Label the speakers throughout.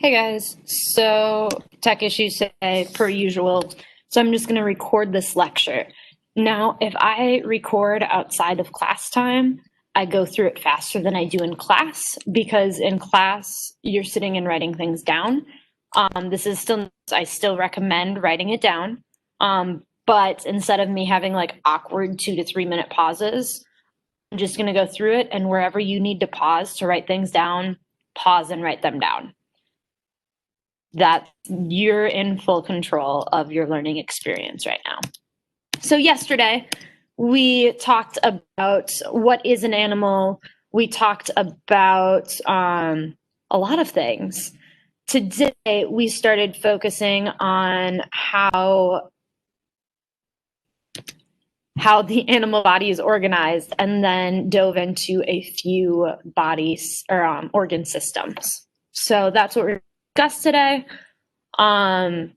Speaker 1: Hey guys, so tech issues today, per usual. So I'm just going to record this lecture. Now, if I record outside of class time, I go through it faster than I do in class because in class you're sitting and writing things down. I still recommend writing it down. But instead of me having like awkward 2 to 3 minute pauses, I'm just going to go through it, and wherever you need to pause to write things down, pause and write them down. That you're in full control of your learning experience right now. So yesterday, we talked about what is an animal. We talked about a lot of things. Today, we started focusing on how the animal body is organized, and then dove into a few bodies or organ systems. So that's what we're discuss today. And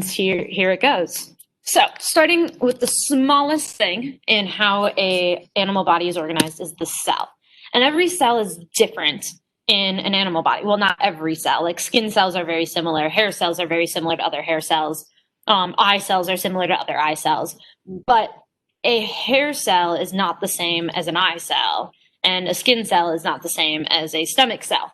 Speaker 1: here it goes. So starting with the smallest thing in how a animal body is organized is the cell. And every cell is different in an animal body. Well, not every cell. Like skin cells are very similar. Hair cells are very similar to other hair cells. Eye cells are similar to other eye cells. But a hair cell is not the same as an eye cell. And a skin cell is not the same as a stomach cell.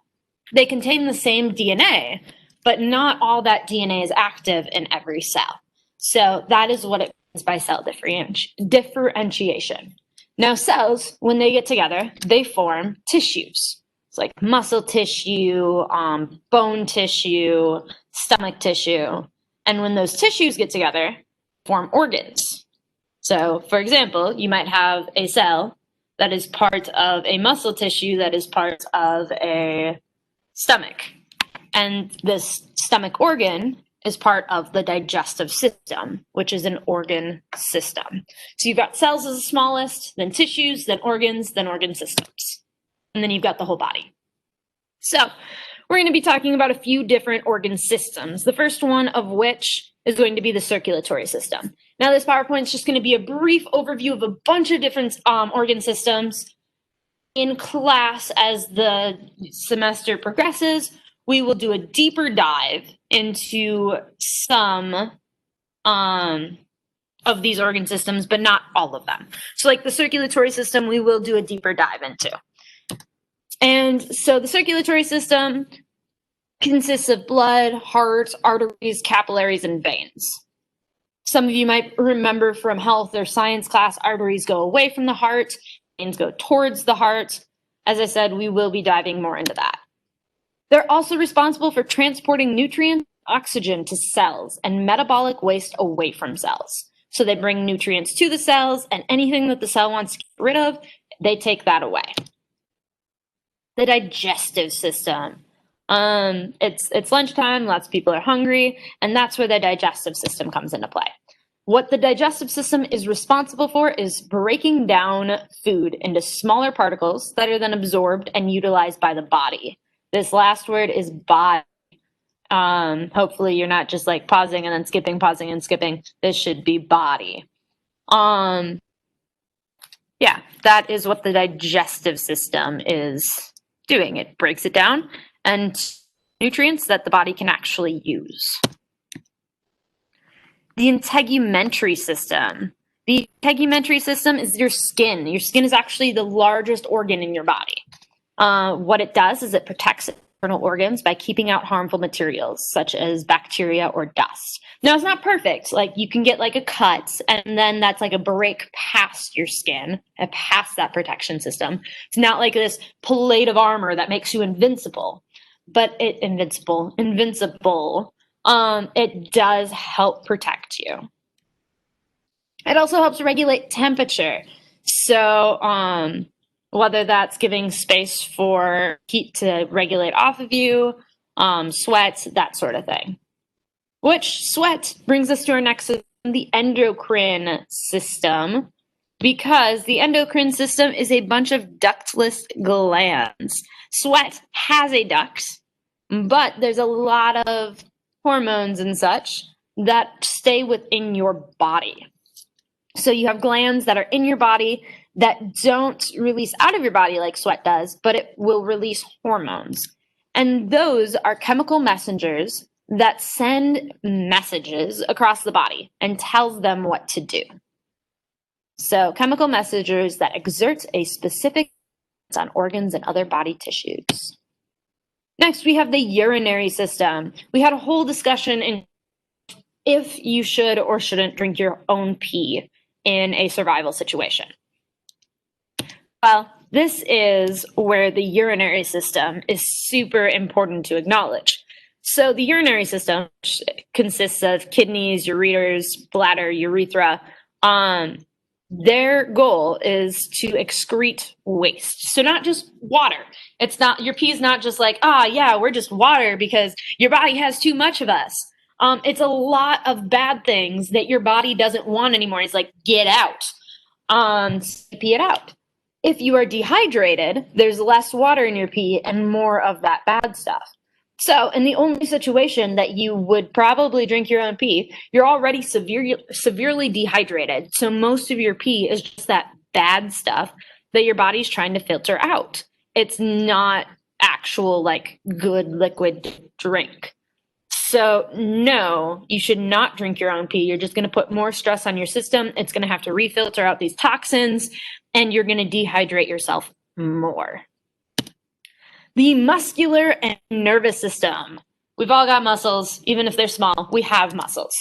Speaker 1: They contain the same DNA, but not all that DNA is active in every cell. So that is what it means by cell differentiation. Now, cells, when they get together, they form tissues. It's like muscle tissue, bone tissue, stomach tissue. And when those tissues get together, form organs. So, for example, you might have a cell that is part of a muscle tissue that is part of a stomach. And this stomach organ is part of the digestive system, which is an organ system. So you've got cells as the smallest, then tissues, then organ systems. And then you've got the whole body. So we're going to be talking about a few different organ systems, the first one of which is going to be the circulatory system. Now, this PowerPoint is just going to be a brief overview of a bunch of different organ systems. In class, as the semester progresses, we will do a deeper dive into some of these organ systems, but not all of them. So like the circulatory system, we will do a deeper dive into. And so the circulatory system consists of blood, heart, arteries, capillaries, and veins. Some of you might remember from health or science class, arteries go away from the heart, veins go towards the heart. As I said, we will be diving more into that. They're also responsible for transporting nutrients, oxygen to cells, and metabolic waste away from cells. So they bring nutrients to the cells, and anything that the cell wants to get rid of, they take that away. The digestive system. It's lunchtime, lots of people are hungry, and that's where the digestive system comes into play. What the digestive system is responsible for is breaking down food into smaller particles that are then absorbed and utilized by the body. This last word is body. Hopefully you're not just like pausing and then skipping, pausing and skipping. This should be body. Yeah, that is what the digestive system is doing. It breaks it down and nutrients that the body can actually use. The integumentary system. The integumentary system is your skin. Your skin is actually the largest organ in your body. What it does is it protects internal organs by keeping out harmful materials such as bacteria or dust. Now, it's not perfect. Like you can get like a cut and then that's like a break past your skin and past that protection system. It's not like this plate of armor that makes you invincible, but invincible. It does help protect you. It also helps regulate temperature. So, whether that's giving space for heat to regulate off of you, sweat, that sort of thing. Which sweat brings us to our next system, the endocrine system, because the endocrine system is a bunch of ductless glands. Sweat has a duct, but there's a lot of hormones and such that stay within your body. So you have glands that are in your body that don't release out of your body like sweat does, but it will release hormones. And those are chemical messengers that send messages across the body and tells them what to do. So chemical messengers that exert a specific on organs and other body tissues. Next, we have the urinary system. We had a whole discussion in if you should or shouldn't drink your own pee in a survival situation. Well, this is where the urinary system is super important to acknowledge. So the urinary system consists of kidneys, ureters, bladder, urethra. Their goal is to excrete waste. So not just water. It's not, your pee is not just like, yeah, we're just water because your body has too much of us. It's a lot of bad things that your body doesn't want anymore. It's like, get out. Pee it out. If you are dehydrated, there's less water in your pee and more of that bad stuff. So in the only situation that you would probably drink your own pee, you're already severely dehydrated. So most of your pee is just that bad stuff that your body's trying to filter out. It's not actual like good liquid drink. So no, you should not drink your own pee. You're just going to put more stress on your system. It's going to have to refilter out these toxins and you're going to dehydrate yourself more. The muscular and nervous system. We've all got muscles, even if they're small, we have muscles.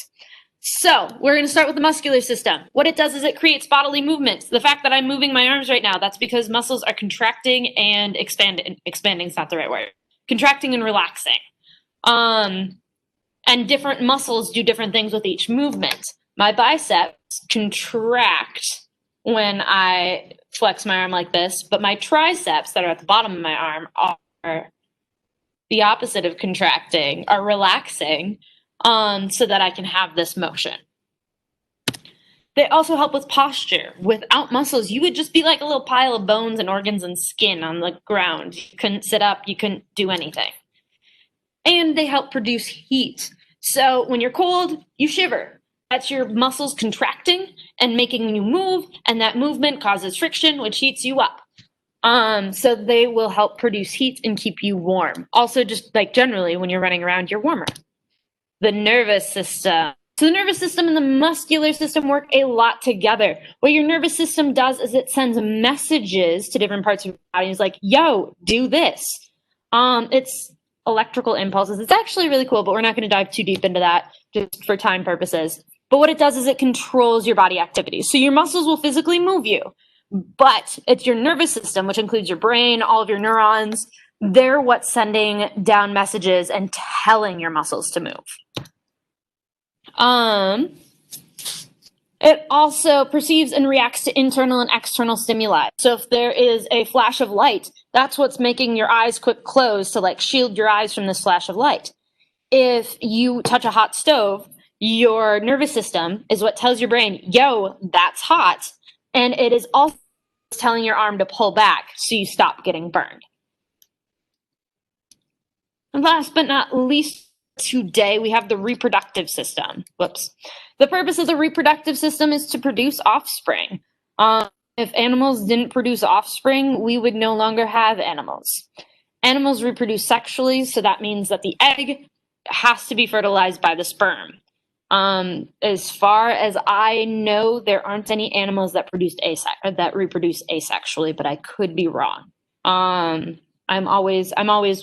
Speaker 1: So we're going to start with the muscular system. What it does is it creates bodily movements. The fact that I'm moving my arms right now, that's because muscles are contracting and expanding. Expanding is not the right word. Contracting and relaxing. And different muscles do different things with each movement. My biceps contract when I flex my arm like this, but my triceps that are at the bottom of my arm are the opposite of contracting, are relaxing, so that I can have this motion. They also help with posture. Without muscles, you would just be like a little pile of bones and organs and skin on the ground. You couldn't sit up, you couldn't do anything. And they help produce heat. So when you're cold, you shiver. That's your muscles contracting and making you move, and that movement causes friction, which heats you up. So they will help produce heat and keep you warm. Also, just like generally, when you're running around, you're warmer. The nervous system. So the nervous system and the muscular system work a lot together. What your nervous system does is it sends messages to different parts of your body. It's like, yo, do this. It's electrical impulses. It's actually really cool, but we're not going to dive too deep into that just for time purposes. But what it does is it controls your body activities. So your muscles will physically move you, but it's your nervous system, which includes your brain, all of your neurons. They're what's sending down messages and telling your muscles to move. It also perceives and reacts to internal and external stimuli. So if there is a flash of light, that's what's making your eyes quick close to like shield your eyes from this flash of light. If you touch a hot stove, your nervous system is what tells your brain, yo, that's hot. And it is also telling your arm to pull back so you stop getting burned. And last but not least, today we have the reproductive system. Whoops. The purpose of the reproductive system is to produce offspring. If animals didn't produce offspring, we would no longer have animals. Animals reproduce sexually, so that means that the egg has to be fertilized by the sperm. As far as I know, there aren't any animals that reproduce asexually, but I could be wrong. I'm always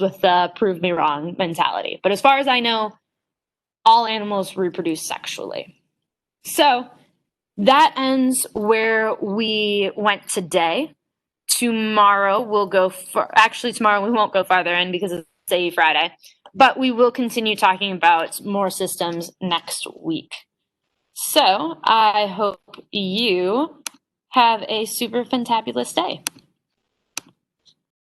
Speaker 1: with the prove me wrong mentality. But as far as I know, all animals reproduce sexually. So that ends where we went today. Tomorrow we'll go tomorrow we won't go farther in because it's AE Friday, but we will continue talking about more systems next week. So I hope you have a super fantabulous day.